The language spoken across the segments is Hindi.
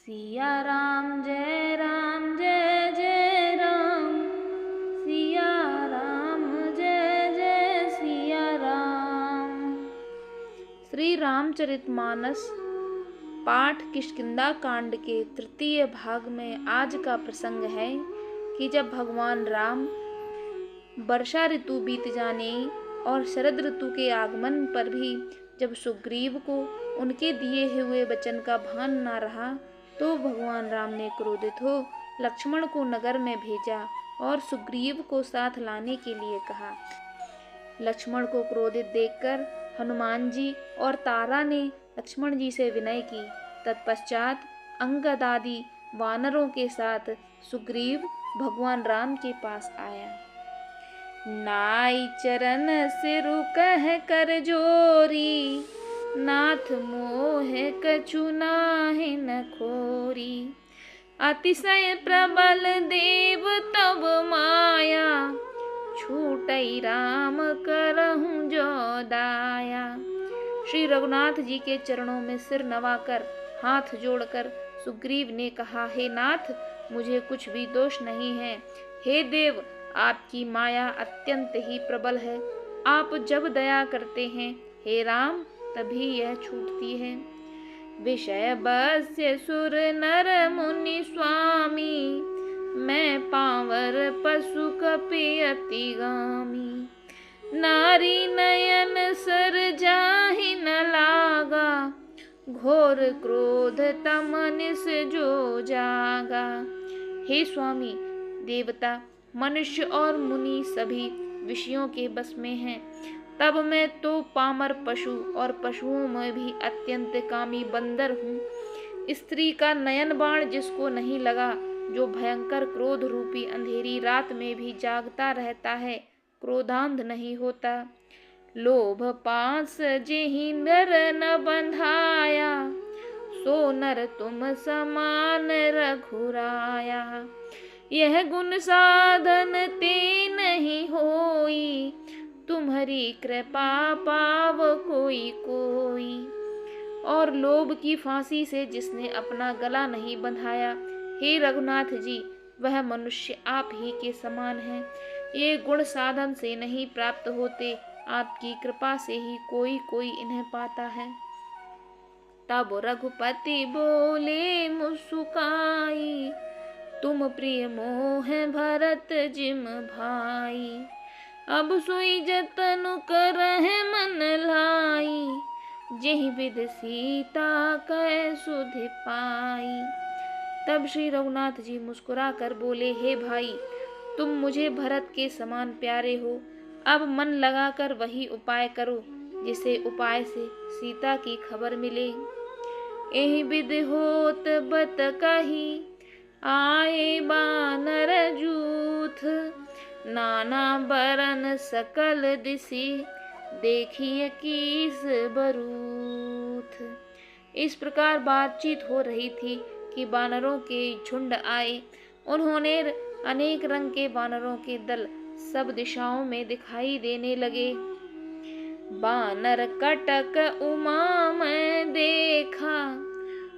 राम जय जय राम, सिया राम जय जय सिया राम। श्री रामचरितमानस पाठ किष्किंधा कांड के तृतीय भाग में आज का प्रसंग है कि जब भगवान राम वर्षा ऋतु बीत जाने और शरद ऋतु के आगमन पर भी जब सुग्रीव को उनके दिए हुए वचन का भान न रहा, तो भगवान राम ने क्रोधित हो लक्ष्मण को नगर में भेजा और सुग्रीव को साथ लाने के लिए कहा। लक्ष्मण को क्रोधित देखकर हनुमान जी और तारा ने लक्ष्मण जी से विनय की। तत्पश्चात अंगद आदि वानरों के साथ सुग्रीव भगवान राम के पास आया। नाई चरण सिरु कह कर जोरी, नाथ मोह कछु नाहि न खोरी। अतिशय प्रबल देव तब माया, छूटई राम करहु जो दाया। श्री रघुनाथ जी के चरणों में सिर नवाकर हाथ जोड़कर सुग्रीव ने कहा, हे नाथ, मुझे कुछ भी दोष नहीं है। हे देव, आपकी माया अत्यंत ही प्रबल है। आप जब दया करते हैं हे राम, तभी यह छूटती है। विषय बस्य सुर नर मुनि स्वामी, मैं पावर पशु कपि अति गामी। नारी नयन सर जाहि न लागा, घोर क्रोध तमनिस जो जागा। हे स्वामी, देवता, मनुष्य और मुनि सभी विषयों के बस में हैं। तब मैं तो पामर पशु और पशुओं में भी अत्यंत कामी बंदर हूँ। स्त्री का नयन बाण जिसको नहीं लगा, जो भयंकर क्रोध रूपी अंधेरी रात में भी जागता रहता है, क्रोधांध नहीं होता। लोभ पास जेहि नर न बंधाया, सो नर तुम समान रघुराया। यह गुण साधन ते नहीं होई, तुम्हारी कृपा पाव कोई कोई। और लोभ की फांसी से जिसने अपना गला नहीं बंधाया, हे रघुनाथ जी, वह मनुष्य आप ही के समान है। ये गुण साधन से नहीं प्राप्त होते, आपकी कृपा से ही कोई कोई इन्हें पाता है। तब रघुपति बोले मुस्कुराई, तुम प्रिय मोह भरत जिम भाई। अब सोई जतन करहि मन लाई, जेहि विध सीता कै सुधि पाई। तब श्री रघुनाथ जी मुस्कुरा कर बोले, हे भाई, तुम मुझे भरत के समान प्यारे हो। अब मन लगाकर वही उपाय करो जिसे उपाय से सीता की खबर मिले। एहि विध होत बत कही, आए बानर जूथ। नाना बरन सकल दिशि, देखिए कीस बरूथ। इस प्रकार बातचीत हो रही थी कि बानरों के झुंड आए। उन्होंने अनेक रंग के बानरों के दल सब दिशाओं में दिखाई देने लगे। बानर कटक उमा में देखा,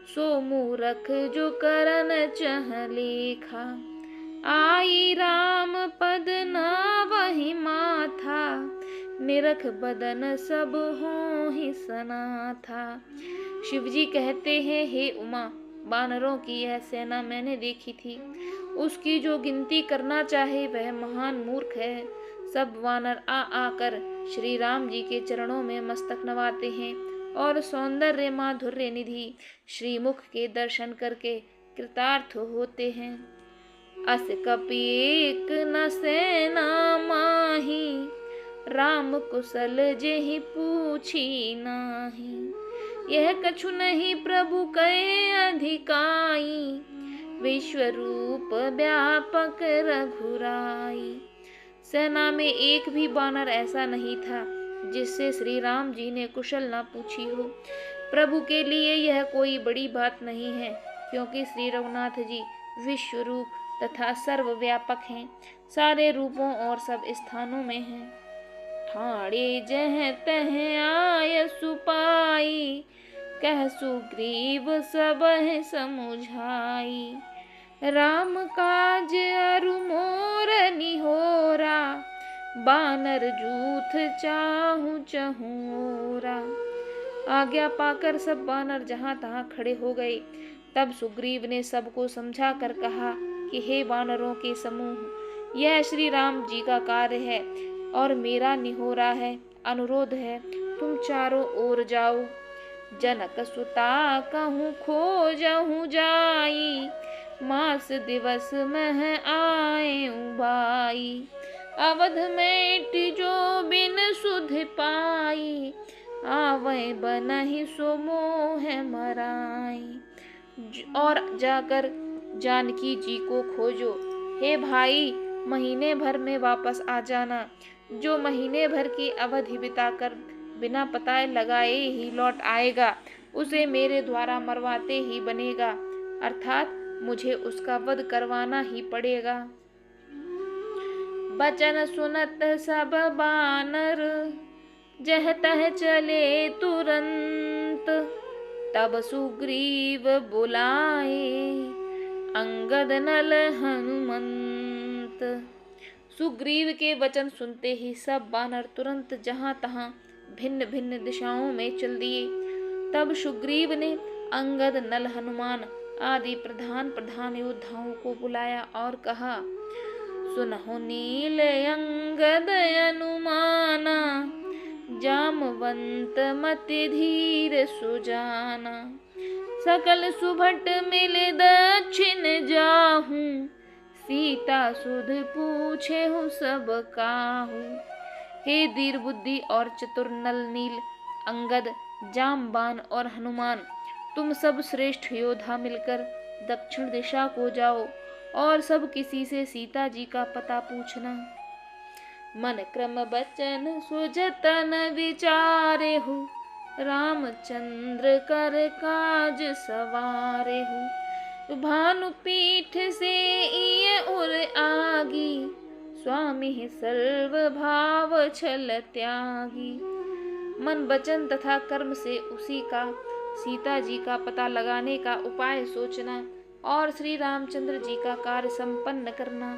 सो मूरख जो करन चह लेखा। आई राम पद नावहि माथा, निरख बदन सब होहि सना था। शिवजी कहते हैं, हे उमा, बानरों की यह सेना मैंने देखी थी। उसकी जो गिनती करना चाहे वह महान मूर्ख है। सब वानर आ आकर श्री राम जी के चरणों में मस्तक नवाते हैं और सौंदर्य माधुर्य निधि श्रीमुख के दर्शन करके कृतार्थ होते हैं। अस कपि एक न सेना माही, राम कुशल जेहि पूछी नाही। यह कछु नहीं प्रभु कै अधिकाई, विश्वरूप व्यापक रघुराई। सेना में एक भी बानर ऐसा नहीं था जिससे श्री राम जी ने कुशल न पूछी हो। प्रभु के लिए यह कोई बड़ी बात नहीं है, क्योंकि श्री रघुनाथ जी विश्व रूप तथा सर्वव्यापक हैं, सारे रूपों और सब स्थानों में हैं। ठाणे जह तह आय सुपाई, कह सुग्रीव सबहि समुझाई। राम काज अरु मोर निहोरा, बानर जूथ चाहु चहुरा। आज्ञा पाकर सब बानर जहाँ तहाँ खड़े हो गए। तब सुग्रीव ने सबको समझा कर कहा कि हे वानरों के समूह, यह श्री राम जी का कार्य है और मेरा निहोरा है, अनुरोध है, तुम चारों ओर जाओ। जनक सुता कहूँ खोजहु जाई, मास दिवस मह आए उबाई। अवध में जो बिन सुध पाई, आवे बनहि सो मोह मराई। और जाकर जानकी जी को खोजो। हे भाई, महीने भर में वापस आ जाना। जो महीने भर की अवधि बिताकर बिना पता लगाए ही लौट आएगा, उसे मेरे द्वारा मरवाते ही बनेगा, अर्थात मुझे उसका वध करवाना ही पड़ेगा। बचन सुनत सब बानर, जह तह चले तुरंत। तब सुग्रीव बुलाए, अंगद नल हनुमंत। सुग्रीव के वचन सुनते ही सब बानर तुरंत जहाँ तहाँ भिन्न भिन्न दिशाओं में चल दिए। तब सुग्रीव ने अंगद, नल, हनुमान आदि प्रधान योद्धाओं को बुलाया और कहा, सुनहो नील अंगद हनुमाना, जामवंत मति धीर सुजाना। सकल सुभट मिले दक्षिण जाहूं, सीता सुध पूछे हूँ सब काहू। हे धीर बुद्धि और चतुर नल, नील, अंगद, जामवान और हनुमान, तुम सब श्रेष्ठ योद्धा मिलकर दक्षिण दिशा को जाओ और सब किसी से सीता जी का पता पूछना। मन क्रम बचन सुजतन विचारे हो, रामचंद्र कर काज सवारे हो। भानु पीठ से इये उर आगी, स्वामी सर्व भाव छल त्यागी। मन, वचन तथा कर्म से उसी का, सीता जी का पता लगाने का उपाय सोचना और श्री रामचंद्र जी का कार्य संपन्न करना।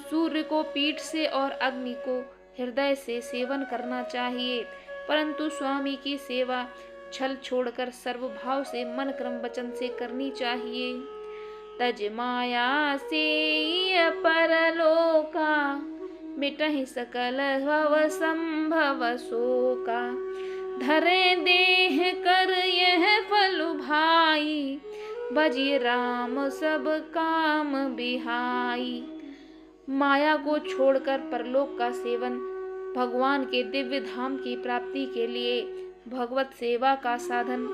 सूर्य को पीठ से और अग्नि को हृदय से सेवन करना चाहिए, परंतु स्वामी की सेवा छल छोड़कर सर्वभाव से मन, क्रम, वचन से करनी चाहिए। तज माया से परलोका, मिटहि सकल भव संभव शोका। धरे देह कर यह फल भाई, भजिए राम सब काम बिहाई। माया को छोड़कर परलोक का सेवन भगवान के दिव्य धाम की प्राप्ति के लिए भगवत सेवा का साधन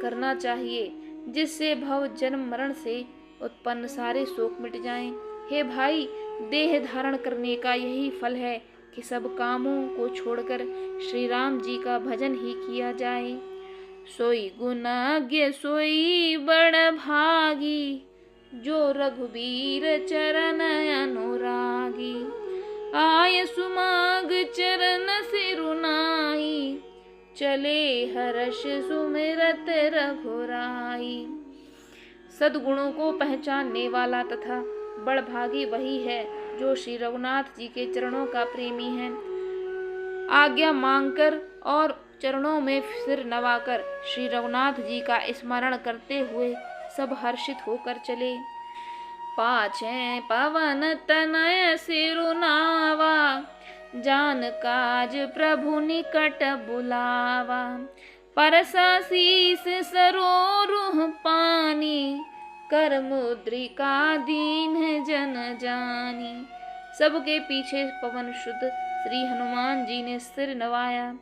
करना चाहिए, जिससे भव जन्म मरण से उत्पन्न सारे शोक मिट जाएं। हे भाई, देह धारण करने का यही फल है कि सब कामों को छोड़कर श्री राम जी का भजन ही किया जाए। सोई गुणाज्ञ सोई बड़ भागी, जो रघुबीर चरण अनुरागी। आय सुमाग चरण सिरुनाई, चले हर्ष सुमिरत रघुराई। सद्गुणों को पहचानने वाला तथा बड़भागी वही है जो श्री रघुनाथ जी के चरणों का प्रेमी है। आज्ञा मांगकर और चरणों में सिर नवाकर श्री रघुनाथ जी का स्मरण करते हुए सब हर्षित होकर चले। पाछे पवन तनय सिरुनावा, जान काज प्रभु निकट बुलावा। परसा शीस सरोरुह पानी, कर मुद्रिका दीन जन जानी। सबके पीछे पवन शुद्ध श्री हनुमान जी ने सिर नवाया।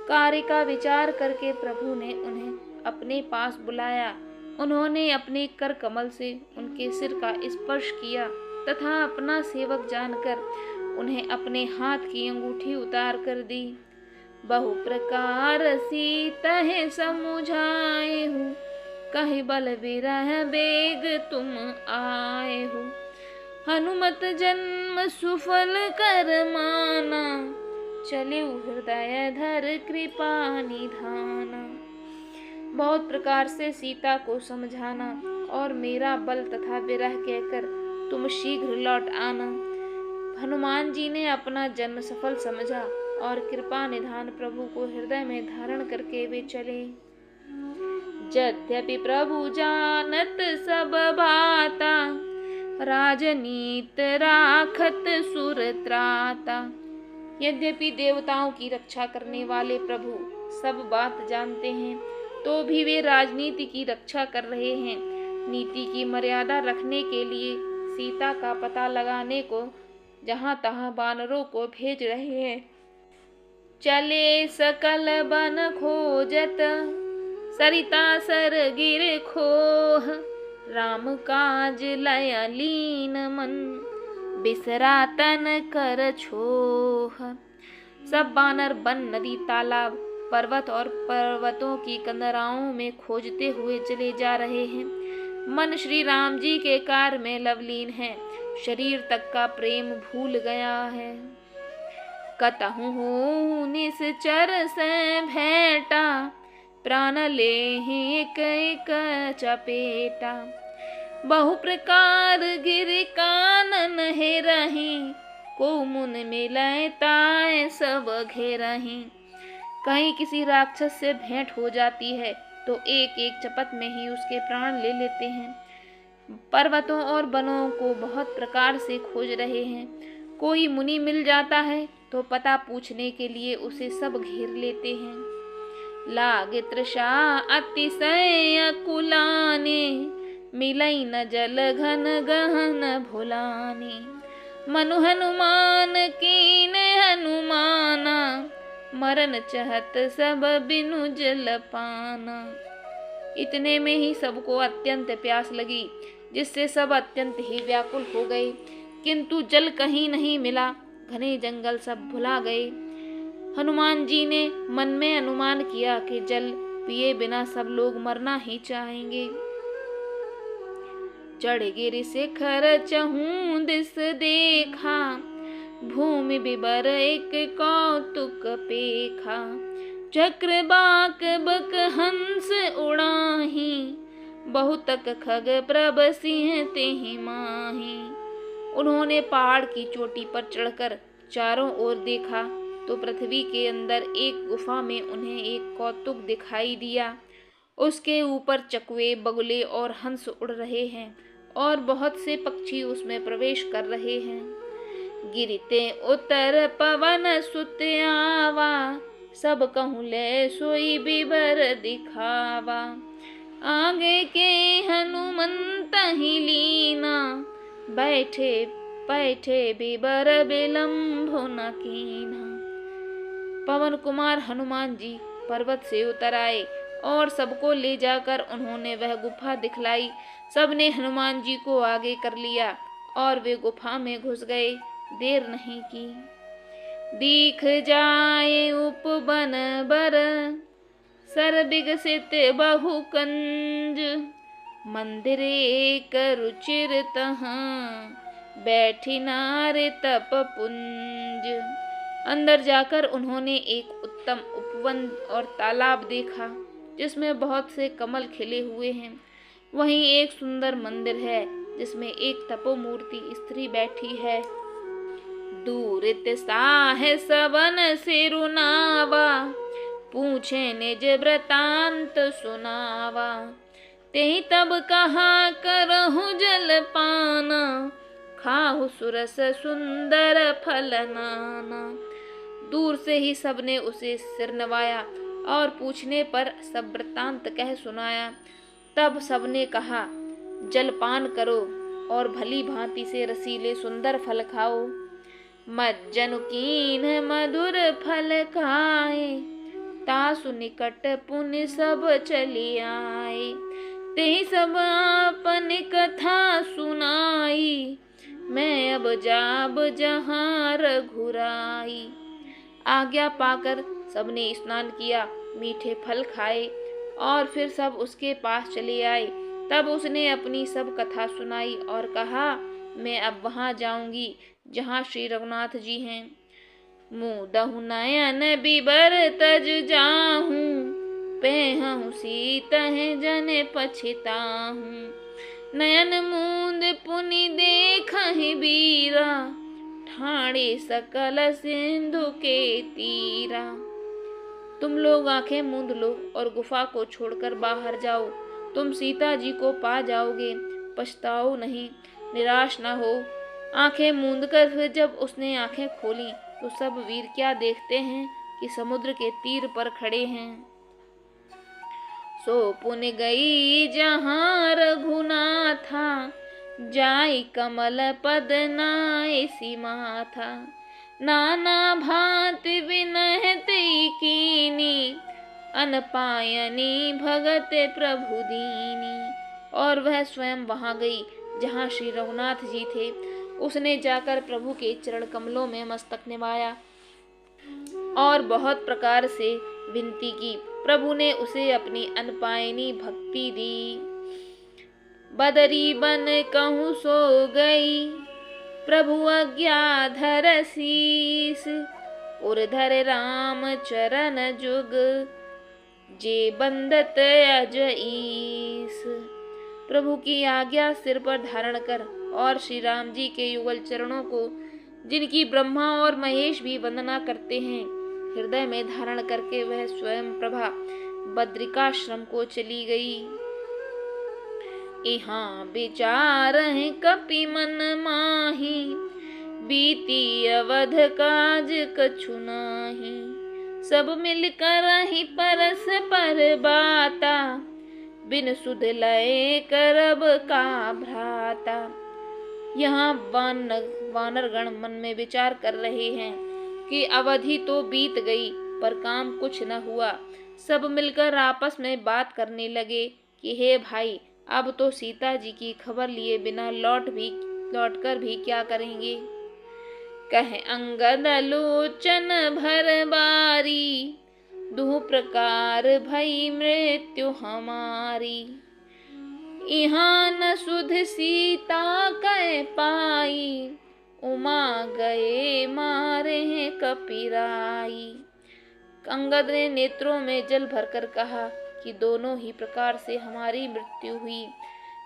कार्य का विचार करके प्रभु ने उन्हें अपने पास बुलाया। उन्होंने अपने कर कमल से उनके सिर का स्पर्श किया तथा अपना सेवक जानकर उन्हें अपने हाथ की अंगूठी उतार कर दी। बहु प्रकार सीतहि समुझाए हो, कहि बल विरह बेग तुम आए हो। हनुमत जन्म सुफल कर माना, चले हृदय धर कृपा निधाना। बहुत प्रकार से सीता को समझाना और मेरा बल तथा विरह कहकर तुम शीघ्र लौट आना। हनुमान जी ने अपना जन्म सफल समझा और कृपा निधान प्रभु को हृदय में धारण करके वे चले। यद्यपि प्रभु जानत सब बाता, राजनीत राखत सुर त्राता। यद्यपि देवताओं की रक्षा करने वाले प्रभु सब बात जानते हैं, तो भी वे राजनीति की रक्षा कर रहे हैं। नीति की मर्यादा रखने के लिए सीता का पता लगाने को जहाँ तहाँ वानरों को भेज रहे हैं। चले सकल बन खोजत, सरिता सर गिर खोह। राम काज लय लीन मन, बिसरा तन कर छोह। सब वानर वन, नदी, तालाब, पर्वत और पर्वतों की कंदराओं में खोजते हुए चले जा रहे हैं। मन श्री राम जी के कार्य में लवलीन है, शरीर तक का प्रेम भूल गया है। कतहु निश्चर से भेंटा, प्राण लेहि एक एक चपेटा। बहु प्रकार गिर कानन हेरहि, को मुन मिलै ताय सब घेरहि। कहीं किसी राक्षस से भेंट हो जाती है तो एक एक चपत में ही उसके प्राण ले लेते हैं। पर्वतों और वनों को बहुत प्रकार से खोज रहे हैं। कोई मुनि मिल जाता है तो पता पूछने के लिए उसे सब घेर लेते हैं। लागे तृषा अतिशय अकुलाने, मिलई न जल घन गहन भुलाने। मनु हनुमान कीने हनुमाना, मरन चहत सब बिनु जल पाना। इतने में ही सबको अत्यंत प्यास लगी, जिससे सब अत्यंत ही व्याकुल हो गए, किंतु जल कहीं नहीं मिला। घने जंगल सब भुला गए। हनुमान जी ने मन में अनुमान किया कि जल पिए बिना सब लोग मरना ही चाहेंगे। चढ़ गिर शिखर चहूं दिस देखा, भूमि बिबर एक कौतुक पेखा। चक्र बाक बक हंस उड़ाही, बहुतक खग प्रभ सिंह तेहि माही। उन्होंने पहाड़ की चोटी पर चढ़कर चारों ओर देखा तो पृथ्वी के अंदर एक गुफा में उन्हें एक कौतुक दिखाई दिया। उसके ऊपर चकवे, बगुले और हंस उड़ रहे हैं और बहुत से पक्षी उसमें प्रवेश कर रहे हैं। गिरते उतर पवन सुत आवा, सब कहूँ ले सोई बिबर दिखावा। आगे के हनुमंत ही लीना, बैठे बैठे बिबर विलम्भ न कीना। पवन कुमार हनुमान जी पर्वत से उतर आए और सबको ले जाकर उन्होंने वह गुफा दिखलाई। सबने हनुमान जी को आगे कर लिया और वे गुफा में घुस गए। देर नहीं की। दीख जाए उपवन बर, सर बिगसित बहु कंज। मंदिर एक रुचिर तहाँ, बैठी नार तप पुंज। अंदर जाकर उन्होंने एक उत्तम उपवन और तालाब देखा, जिसमें बहुत से कमल खिले हुए हैं। वहीं एक सुंदर मंदिर है, जिसमें एक तपोमूर्ति स्त्री बैठी है। दूरित साहे सबन सिरुनावा, पूछे निज वृतांत सुनावा। तेहि तब कहा करहु जल पाना, खाहु सुरस सुंदर फल नाना। दूर से ही सबने उसे सिर नवाया और पूछने पर सब वृतांत कह सुनाया। तब सबने कहा, जलपान करो और भली भांति से रसीले सुंदर फल खाओ। मज्जनु कीन मधुर फल खाए, तासु निकट पुनि सब चली आए। तेहि सब आपन कथा सुनाई, मैं अब जाब जहाँ रघुराई। आज्ञा पाकर सबने स्नान किया, मीठे फल खाए और फिर सब उसके पास चले आए। तब उसने अपनी सब कथा सुनाई और कहा, मैं अब वहाँ जाऊंगी जहाँ श्री रघुनाथ जी हैं। मुदहु नयन बिबर तज जाहूं, पेहु सीतह जन पछिताहूँ। नयन मूंद पुनि देखहि बीरा, ठाणे सकल सिंधु के तीरा। तुम लोग आंखें मूंद लो और गुफा को छोड़कर बाहर जाओ। तुम सीता जी को पा जाओगे, पछताओ नहीं, निराश न हो। आंखें मूंद कर फिर जब उसने आंखें खोली तो सब वीर क्या देखते हैं कि समुद्र के तीर पर खड़े हैं। सो पुनि गई जहाँ रघुनाथा, जाई कमल पद नाय सीमा था। नाना भांति विनहत कीनी, अनपायनी भगत प्रभु दीनी। और वह स्वयं वहां गई जहाँ श्री रघुनाथ जी थे। उसने जाकर प्रभु के चरण कमलों में मस्तक निभाया और बहुत प्रकार से विनती की। प्रभु ने उसे अपनी अनपायनी भक्ति दी। बदरी बन कहूँ सो गई, प्रभु अज्ञाधर शीस। उर्धर राम चरण जुग, जे बंदत अजईस। प्रभु की आज्ञा सिर पर धारण कर और श्री राम जी के युगल चरणों को, जिनकी ब्रह्मा और महेश भी वंदना करते हैं, हृदय में धारण करके वह स्वयं प्रभा बद्रिकाश्रम को चली गई। यहाँ विचार है कपि मन माही, बीती अवध काज कछु नाही। सब मिलकर ही परस पर बाता, बिन सुध लय करब का भ्राता। यहाँ वानरगण मन में विचार कर रहे हैं कि अवधि तो बीत गई पर काम कुछ न हुआ। सब मिलकर आपस में बात करने लगे कि हे भाई, अब तो सीता जी की खबर लिए बिना लौट कर भी क्या करेंगे। कहे अंगद लोचन भर बारी, दुह प्रकार भई मृत्यु हमारी। यहाँ न सुध सीता कह पाई, उमा गए मारे कपिराई। अंगद ने नेत्रों में जल भरकर कहा कि दोनों ही प्रकार से हमारी मृत्यु हुई।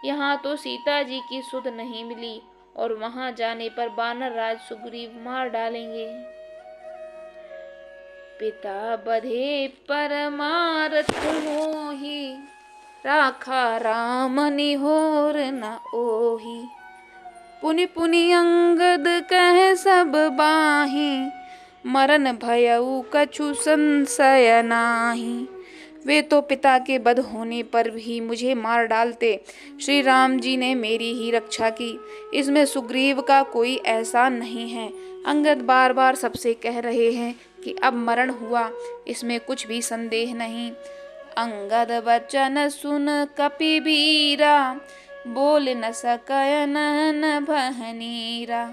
यहाँ तो सीता जी की सुध नहीं मिली और वहां जाने पर बानर राज सुग्रीव मार डालेंगे। पिता बधे परमारथ मोहि, राखा राम निहोर न ओहि। पुनि पुनि अंगद कह सब बाहि, मरण भयउ कछु संशय नाही। वे तो पिता के बध होने पर भी मुझे मार डालते, श्री राम जी ने मेरी ही रक्षा की, इसमें सुग्रीव का कोई एहसान नहीं है। अंगद बार बार सबसे कह रहे हैं कि अब मरण हुआ, इसमें कुछ भी संदेह नहीं। अंगद बचन सुन कपि बीरा, बोल न सकय नयन बहनीरा।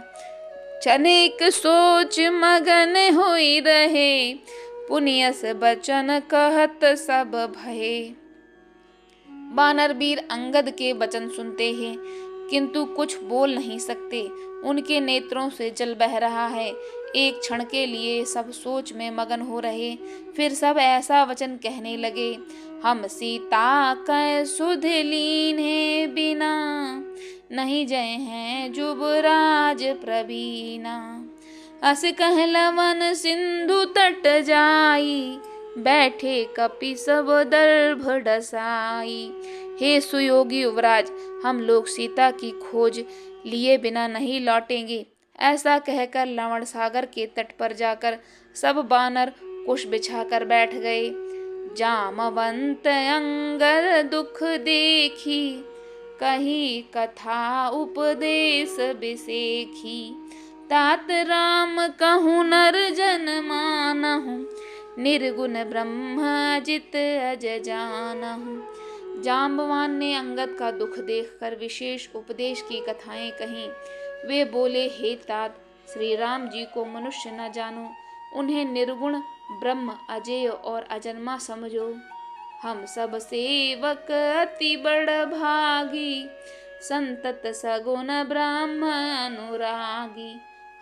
चनेक सोच मगन होई रहे, पुनियस बचन कहत सब भये। बानर वीर अंगद के वचन सुनते हैं किंतु कुछ बोल नहीं सकते। उनके नेत्रों से जल बह रहा है। एक क्षण के लिए सब सोच में मगन हो रहे, फिर सब ऐसा वचन कहने लगे। हम सीता कै सुध लीन्हे बिना, नहीं जय हैं जुबराज प्रवीणा। अस कह लवन सिंधु तट जाई, बैठे कपि सब दर्भ डसाई। हे सुयोगी युवराज, हम लोग सीता की खोज लिए बिना नहीं लौटेंगे। ऐसा कहकर लवण सागर के तट पर जाकर सब बानर कुश बिछाकर बैठ गए। जामवंत अंगद दुख देखी, कही कथा उपदेश बिसेखी। तात राम कहूँ नर जन मानहु, निर्गुण ब्रह्म जित अज जानहु। जाम्बवान ने अंगद का दुख देखकर विशेष उपदेश की कथाएं कहीं। वे बोले, हे तात, श्री राम जी को मनुष्य न जानो, उन्हें निर्गुण ब्रह्म अजेय और अजन्मा समझो। हम सब सेवक अति बड़ भागी, संतत सगुण ब्रह्म अनुरागी।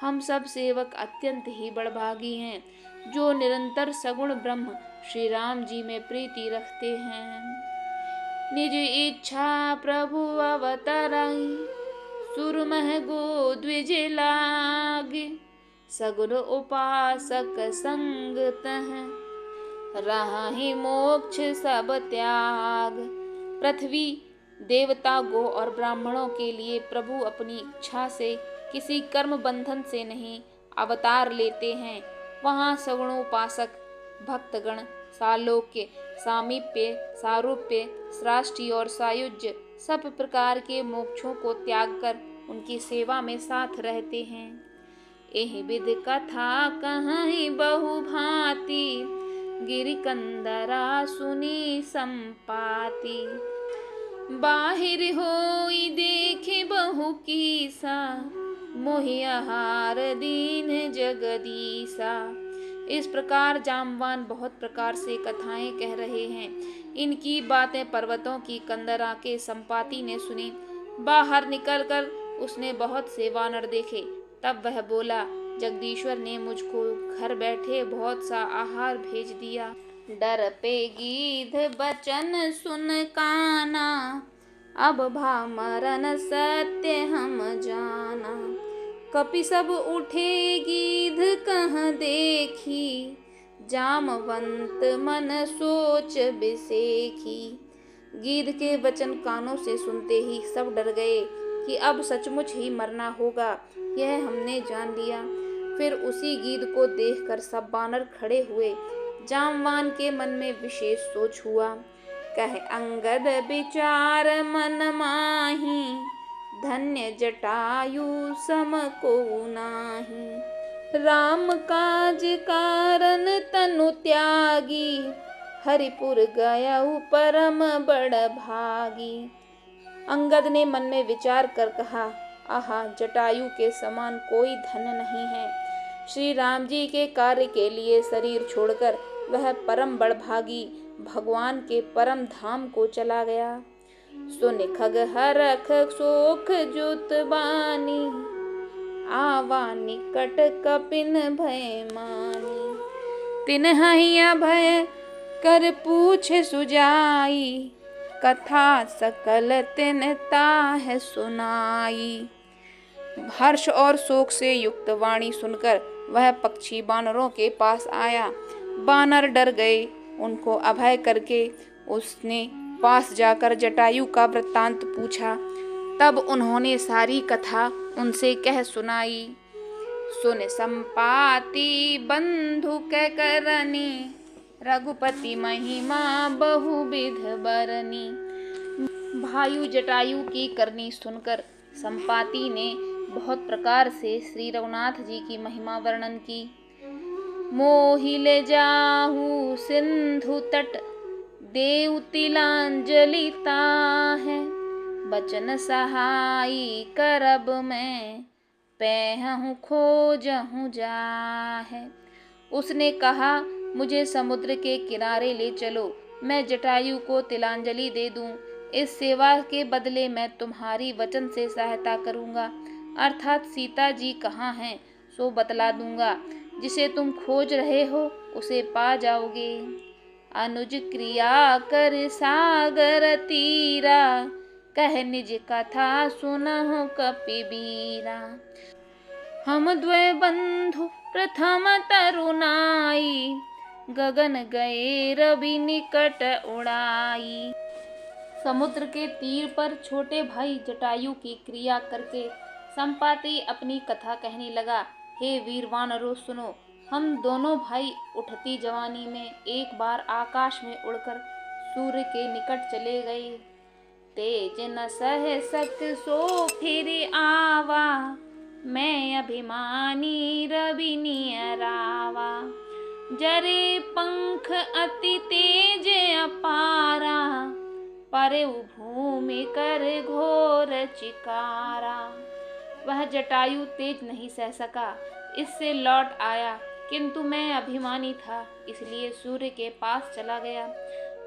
हम सब सेवक अत्यंत ही बड़भागी हैं, जो निरंतर सगुण ब्रह्म श्री राम जी में प्रीति रखते हैं। निज इच्छा प्रभु अवतरई, सुरमह गो द्विज लागे, सगुर उपासक संग तह, राहि मोक्ष सब त्याग। पृथ्वी, देवता, गो और ब्राह्मणों के लिए प्रभु अपनी इच्छा से किसी कर्म बंधन से नहीं अवतार लेते हैं। वहाँ सगुणोपासक भक्तगण सालोक्य, सामीप्य, सारूप्य, सृष्टि और सायुज्य सब प्रकार के मोक्षों को त्याग कर उनकी सेवा में साथ रहते हैं। एहि विध कथा कहीं बहु भांति, गिरि कंदरा सुनी संपाति। बाहिर होई देखे बहु कीसा, मोहि आहार दीन जगदीसा। इस प्रकार जामवान बहुत प्रकार से कथाएं कह रहे हैं। इनकी बातें पर्वतों की कंदरा के संपाति ने सुनी। बाहर निकलकर उसने बहुत से वानर देखे। तब वह बोला, जगदीश्वर ने मुझको घर बैठे बहुत सा आहार भेज दिया। डर पे गीध बचन सुन काना, अब भामरन सत्य हम जाना। कपि सब उठे गीध कह देखी, जामवंत मन सोच बिसेखी। गीध के वचन कानों से सुनते ही सब डर गए कि अब सचमुच ही मरना होगा, यह हमने जान लिया। फिर उसी गीध को देखकर सब बानर खड़े हुए। जामवान के मन में विशेष सोच हुआ। कह अंगद विचार मन माही, धन्य जटायु सम को नाही। राम काज कारण तनु त्यागी, हरिपुर गयउ परम बड़ भागी। अंगद ने मन में विचार कर कहा, आहा, जटायु के समान कोई धन नहीं है। श्री राम जी के कार्य के लिए शरीर छोड़कर वह परम बड़भागी भगवान के परम धाम को चला गया। सुन खग हरख सोख जुत बानी, आवा निकट कपिन भय मानी। तिन्हैया भय कर पूछे सुजाई, कथा सकल तिन ताह सुनाई। हर्ष और शोक से युक्त वाणी सुनकर वह पक्षी बानरों के पास आया। बानर डर गए। उनको अभय करके उसने पास जाकर जटायु का वृत्तांत पूछा। तब उन्होंने सारी कथा उनसे कह सुनाई। सुन संपाति बंधु कै करनी, रघुपति महिमा बहुविध बरनी। भायु जटायु की करनी सुनकर संपाति ने बहुत प्रकार से श्री रघुनाथ जी की महिमा वर्णन की। मोहि ले जाहू सिंधु तट, देव तिलांजलि ताहे। बचन सहाई करब मैं, पैहूँ खोजहूँ जाहे। उसने कहा, मुझे समुद्र के किनारे ले चलो, मैं जटायु को तिलांजलि दे दूं। इस सेवा के बदले मैं तुम्हारी वचन से सहायता करूंगा, अर्थात सीता जी कहाँ हैं सो बतला दूंगा। जिसे तुम खोज रहे हो उसे पा जाओगे। अनुज क्रिया कर सागर तीरा, कह निज कथा सुनहु कपिबीरा। हम द्वै बंधु प्रथम तरुणाई, गगन गए रवि निकट उड़ाई। समुद्र के तीर पर छोटे भाई जटायु की क्रिया करके संपाति अपनी कथा कहने लगा। हे वीर वानरों सुनो, हम दोनों भाई उठती जवानी में एक बार आकाश में उड़कर सूर्य के निकट चले गए। तेज न सह सक सो फिर आवा, मैं अभिमानी रवि नियरावा। जरे पंख अति तेज अपारा, परे भूमि कर घोर चिकारा। वह जटायु तेज नहीं सह सका, इससे लौट आया, किंतु मैं अभिमानी था इसलिए सूर्य के पास चला गया।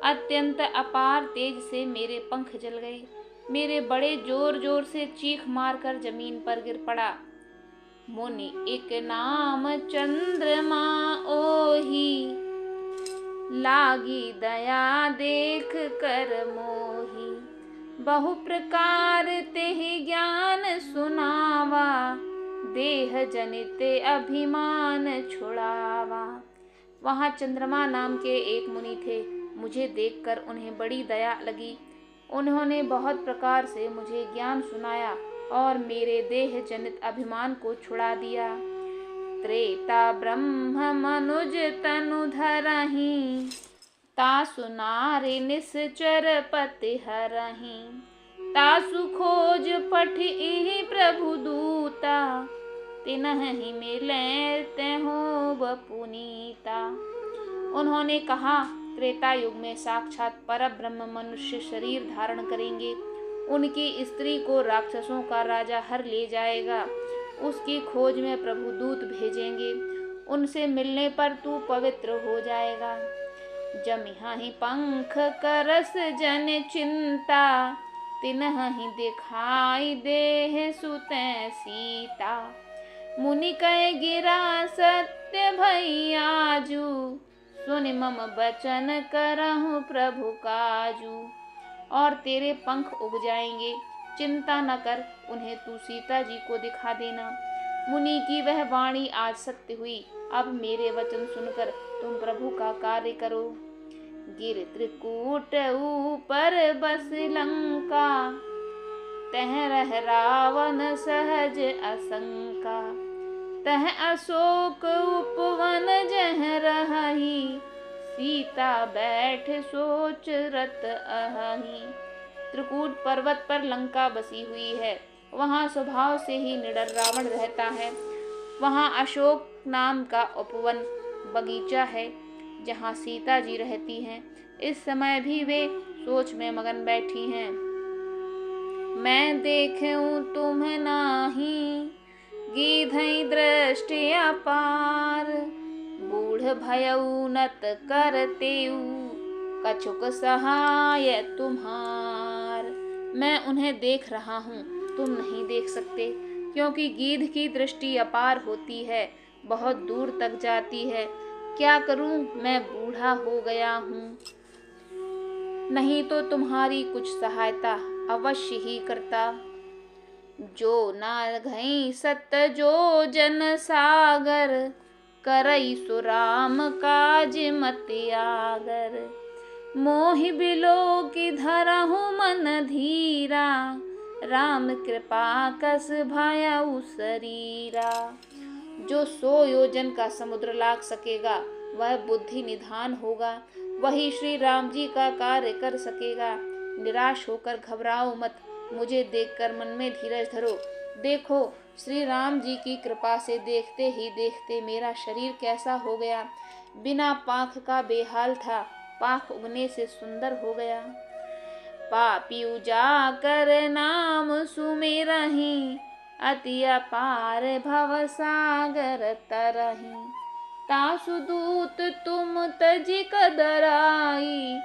अत्यंत अपार तेज से मेरे पंख जल गए। मेरे बड़े जोर जोर से चीख मारकर जमीन पर गिर पड़ा। मुनि एक नाम चंद्रमा ओही, लागी दया देख कर मोही। बहु प्रकार तेहि ज्ञान सुनावा, देह जनित अभिमान छुड़ावा। वहाँ चंद्रमा नाम के एक मुनि थे। मुझे देखकर उन्हें बड़ी दया लगी। उन्होंने बहुत प्रकार से मुझे ज्ञान सुनाया और मेरे देह जनित अभिमान को छुड़ा दिया। त्रेता ब्रह्म मनुज तनु धरहि, तासु नारी निश्चर पति हरहि। तासु खोज पठि प्रभु दूता, तिन्हि मिले तेहु बपुनीता। उन्होंने कहा, त्रेता युग में साक्षात परब्रह्म मनुष्य शरीर धारण करेंगे। उनकी स्त्री को राक्षसों का राजा हर ले जाएगा। उसकी खोज में प्रभु दूत भेजेंगे। उनसे मिलने पर तू पवित्र हो जाएगा। जमिहि पंख करस जन चिंता, तिन्हि दिखाई देह सुतै सीता। मुनि कहे गिरा सत्य भई आजू, सुनि मम बचन करहु प्रभु काजू। और तेरे पंख उग जाएंगे, चिंता न कर, उन्हें तू सीता जी को दिखा देना। मुनि की वह वाणी आज सत्य हुई। अब मेरे वचन सुनकर तुम प्रभु का कार्य करो। गिर त्रिकूट ऊपर बस लंका, तह रह रावण सहज असंका। तह अशोक उपवन जह रही, सीता बैठ सोच रत अहि। त्रिकूट पर्वत पर लंका बसी हुई है। वहाँ स्वभाव से ही निडर रावण रहता है। वहाँ अशोक नाम का उपवन बगीचा है, जहाँ सीता जी रहती हैं। इस समय भी वे सोच में मगन बैठी हैं। मैं देखूं तुम्हें नाही, गीधई दृष्टि अपार। बूढ़ भयउ नत करतेउ, कछुक सहाय तुम्हार। मैं उन्हें देख रहा हूँ, तुम नहीं देख सकते, क्योंकि गीध की दृष्टि अपार होती है, बहुत दूर तक जाती है। क्या करूं, मैं बूढ़ा हो गया हूँ। नहीं तो तुम्हारी कुछ सहायता अवश्य ही करता। जो ना घई सत जो जन सागर, करई सुराम काज मत आगर। मोहि बिलो की धरहु मन धीरा, राम कृपा कस भयउ शरीरा। जो 100 योजन का समुद्र लाग सकेगा, वह बुद्धि निधान होगा, वही श्री राम जी का कार्य कर सकेगा। निराश होकर घबराओ मत, मुझे देखकर मन में धीरज धरो। देखो, श्री राम जी की कृपा से देखते ही देखते मेरा शरीर कैसा हो गया। बिना पाख का बेहाल था, पाख उगने से सुंदर हो गया। पापी उजाकर नाम सुमिरहि, अति अपार भव सागर तरहि। तासु दूत तुम तजि कदराई,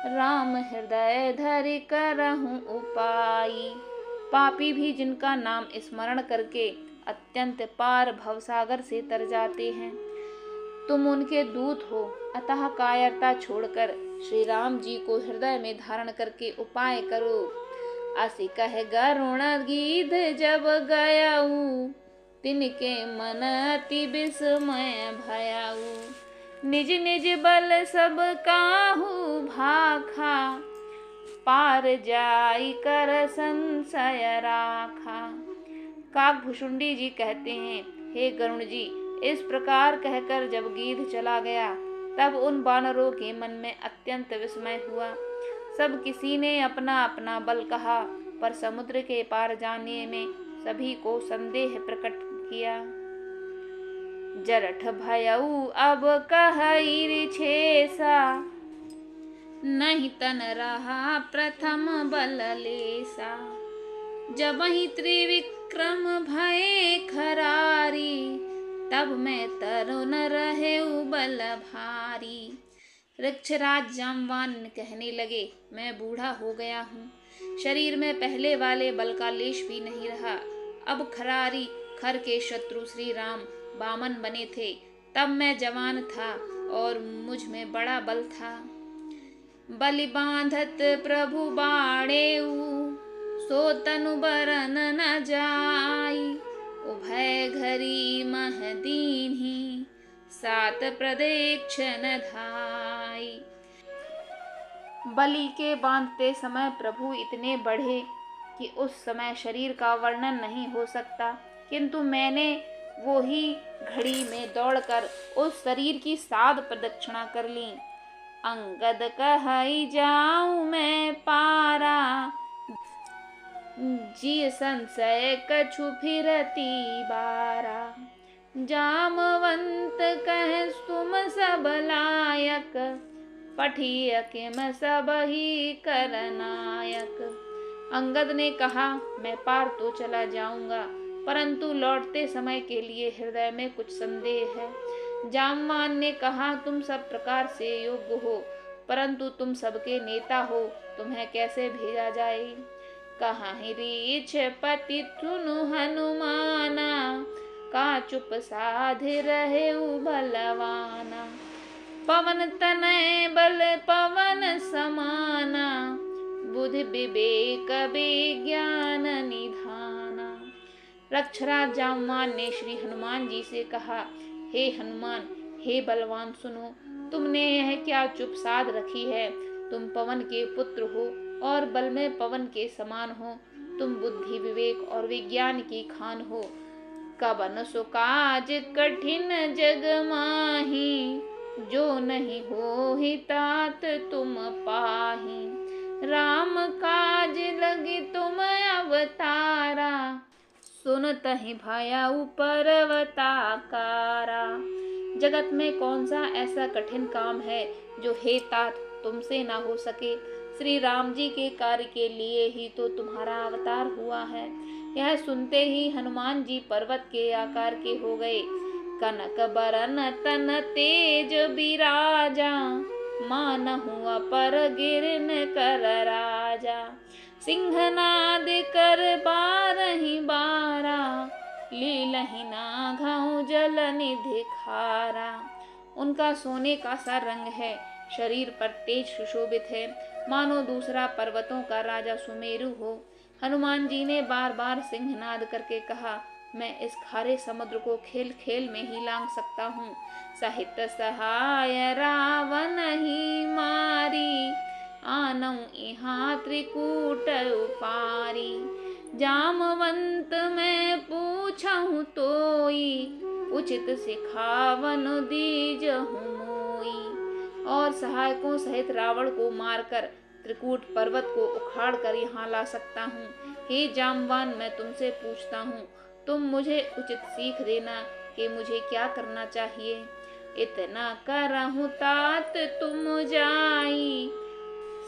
राम हृदय धरि करहु उपाई। पापी भी जिनका नाम स्मरण करके अत्यंत पार भवसागर से तर जाते हैं, तुम उनके दूत हो, अतः कायरता छोड़कर श्री राम जी को हृदय में धारण करके उपाय करो। असी कह गरुण गीध जब गयाऊ, तिनके मन अति विस्मय भयाऊ। निज निज बल सब काहू भाखा, पार जाई कर संशय राखा। काकभुशुंडी जी कहते हैं, हे गरुण जी, इस प्रकार कहकर जब गीध चला गया, तब उन वानरों के मन में अत्यंत विस्मय हुआ। सब किसी ने अपना अपना बल कहा, पर समुद्र के पार जाने में सभी को संदेह प्रकट किया। जरठ भयउ अब कहई छेसा, नहीं तन रहा प्रथम बल लेसा। जबहि त्रिविक्रम भये खरारी, तब मैं तरुण रहे बल भारी। वृक्षराज जामवान कहने लगे, मैं बूढ़ा हो गया हूँ, शरीर में पहले वाले बल का लेश भी नहीं रहा। अब खरारी खर के शत्रु श्री राम वामन बने थे, तब मैं जवान था और मुझ में बड़ा बल था। बलि बांधत प्रभु बाणेऊ, सो तनु बरन न जाई। उभय घरी मह दीन्ही, सात प्रदक्षिण धाई। बलि के बांधते समय प्रभु इतने बढ़े कि उस समय शरीर का वर्णन नहीं हो सकता, किंतु मैंने वो ही घड़ी में दौड़कर उस शरीर की 7 प्रदक्षिणा कर ली। अंगद कहई जाऊं मैं पारा, जी संशय कछु फिरती बारा। जामवंत कह तुम सब लायक, पठिय किम सब ही करनायक। अंगद ने कहा, मैं पार तो चला जाऊंगा, परंतु लौटते समय के लिए हृदय में कुछ संदेह है। जामवान ने कहा, तुम सब प्रकार से योग्य हो, परंतु तुम सबके नेता हो, तुम्हें कैसे भेजा जाए। कहाहि रीछ पति सुनु हनुमाना, का चुप साध रहे बलवाना। पवन तनय बल पवन समाना, बुद्धि विवेक विज्ञान निधाना। रक्षराज जामवान ने श्री हनुमान जी से कहा, हे हनुमान, हे बलवान, सुनो, तुमने यह क्या चुप साध रखी है। तुम पवन के पुत्र हो और बल में पवन के समान हो। तुम बुद्धि विवेक और विज्ञान की खान हो। कवन सो काज कठिन जग माही, जो नहीं हो ही तात तुम पाही। राम काज लगी तुम अवतारा, सुनत ही भयउ पर्वताकारा। जगत में कौन सा ऐसा कठिन काम है जो हे तात तुमसे ना हो सके। श्री राम जी के कार्य के लिए ही तो तुम्हारा अवतार हुआ है। यह सुनते ही हनुमान जी पर्वत के आकार के हो गए। कनक बरन तन तेज बिराजा, मानहु अपर गिरन कर राजा। सिंहनाद कर बारहि बारा, लीलहि नाघउ जल निधि खारा। उनका सोने का सा रंग है, शरीर पर तेज सुशोभित है, मानो दूसरा पर्वतों का राजा सुमेरु हो। हनुमान जी ने बार बार सिंहनाद करके कहा, मैं इस खारे समुद्र को खेल खेल में ही लांघ सकता हूँ। सहित सहाय रावण ही मारी, आनऊ यहाँ त्रिकूट उपारी। जामवंत मैं पूछहु तोई, उचित सिखावन दीजहु मोई। और सहायकों सहित रावण को मारकर त्रिकूट पर्वत को उखाड़ कर यहाँ ला सकता हूँ। हे जामवान, मैं तुमसे पूछता हूँ, तुम मुझे उचित सीख देना कि मुझे क्या करना चाहिए। इतना करहु तात तुम जाई,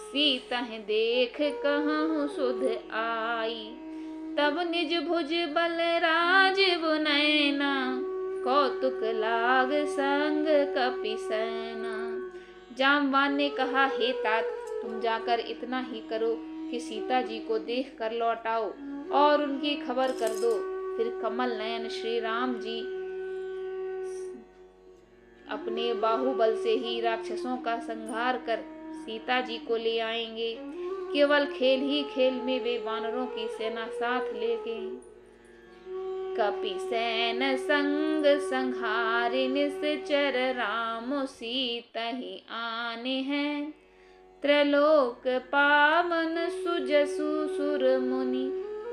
सीता देख कहूँ सुध आई। तब निज भुज बल राजीव नैना, कौतुक लाग संग कपि सेना। जामवान ने कहा, हे तात, तुम जाकर इतना ही करो कि सीता जी को देख कर लौट आओ और उनकी खबर कर दो। फिर कमल नयन श्री राम जी अपने बाहुबल से ही राक्षसों का संहार कर सीता जी को ले आएंगे। केवल खेल ही खेल में वे वानरों की सेना साथ ले गए। कपि सेन संग संहारि निश्चर, राम सीता ही आने हैं। त्रैलोक पावन सुजसु सुर मुनि,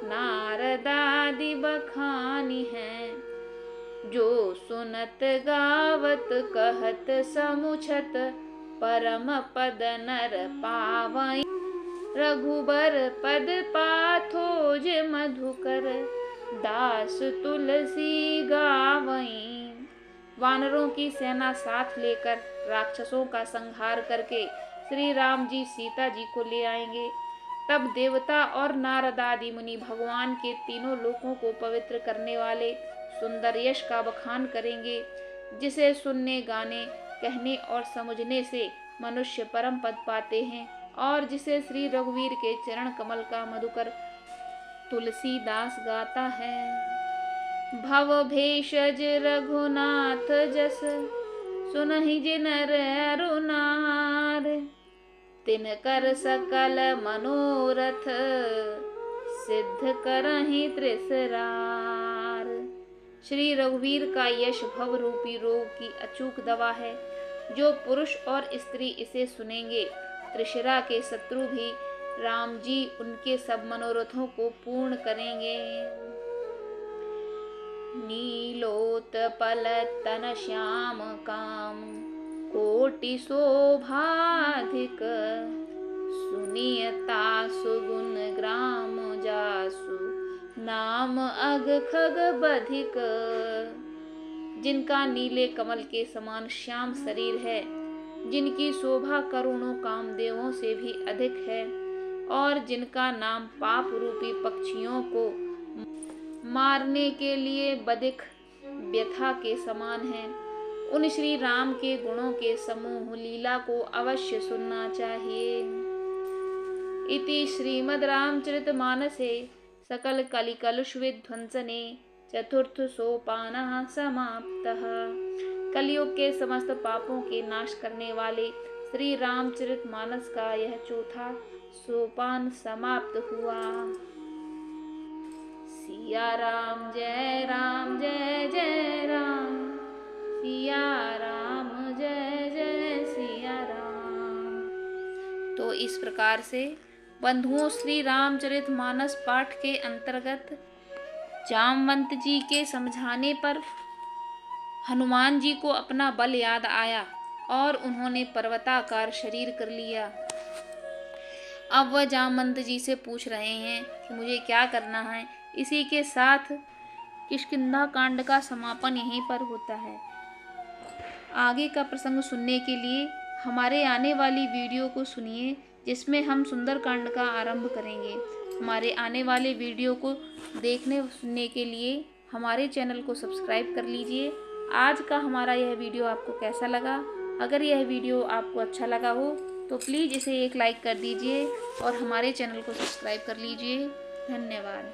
नारदादि बखानी हैं। जो सुनत गावत कहत समुछत, परम पद नर पावई। रघुबर पद पाथोज मधुकर, दास तुलसी गावई। वानरों की सेना साथ लेकर राक्षसों का संहार करके श्री राम जी सीता जी को ले आएंगे। तब देवता और नारद आदि मुनि भगवान के तीनों लोकों को पवित्र करने वाले सुंदर यश का बखान करेंगे, जिसे सुनने, गाने, कहने और समझने से मनुष्य परम पद पाते हैं, और जिसे श्री रघुवीर के चरण कमल का मधुकर तुलसीदास गाता है। भव भेषज रघुनाथ जस, सुनहि जिन अरु नार। तिनकर सकल मनोरथ, सिद्ध करहि त्रिसरार। श्री रघुवीर का यश भव रूपी रोग की अचूक दवा है। जो पुरुष और स्त्री इसे सुनेंगे, त्रिशिरा के शत्रु भी राम जी उनके सब मनोरथों को पूर्ण करेंगे। नीलोत्पल तन श्याम काम, कोटि शोभाधिक। सुनियता सुगुन ग्राम जासु, नाम अग खग बधिक। जिनका नीले कमल के समान श्याम शरीर है, जिनकी शोभा करोड़ों कामदेवों से भी अधिक है, और जिनका नाम पाप रूपी पक्षियों को मारने के लिए बधिक व्यथा के समान है, उन श्री राम के गुणों के समूह लीला को अवश्य सुनना चाहिए। इति श्रीमद् रामचरितमानसे सकल कलिकलुष विध्वंसने चतुर्थ सोपानः समाप्तः। कलयुग के समस्त पापों के नाश करने वाले श्री रामचरितमानस का यह चौथा सोपान समाप्त हुआ। सिया राम जय जय राम, सिया राम जय जय सिया राम। तो इस प्रकार से बंधुओं, श्री रामचरितमानस पाठ के अंतर्गत जामवंत जी के समझाने पर हनुमान जी को अपना बल याद आया और उन्होंने पर्वताकार शरीर कर लिया। अब वह जामवंत जी से पूछ रहे हैं कि मुझे क्या करना है। इसी के साथ किष्किंधा कांड का समापन यहीं पर होता है। आगे का प्रसंग सुनने के लिए हमारे आने वाली वीडियो को सुनिए, जिसमें हम सुंदरकांड का आरंभ करेंगे। हमारे आने वाले वीडियो को देखने सुनने के लिए हमारे चैनल को सब्सक्राइब कर लीजिए। आज का हमारा यह वीडियो आपको कैसा लगा? अगर यह वीडियो आपको अच्छा लगा हो तो प्लीज़ इसे एक लाइक कर दीजिए और हमारे चैनल को सब्सक्राइब कर लीजिए। धन्यवाद।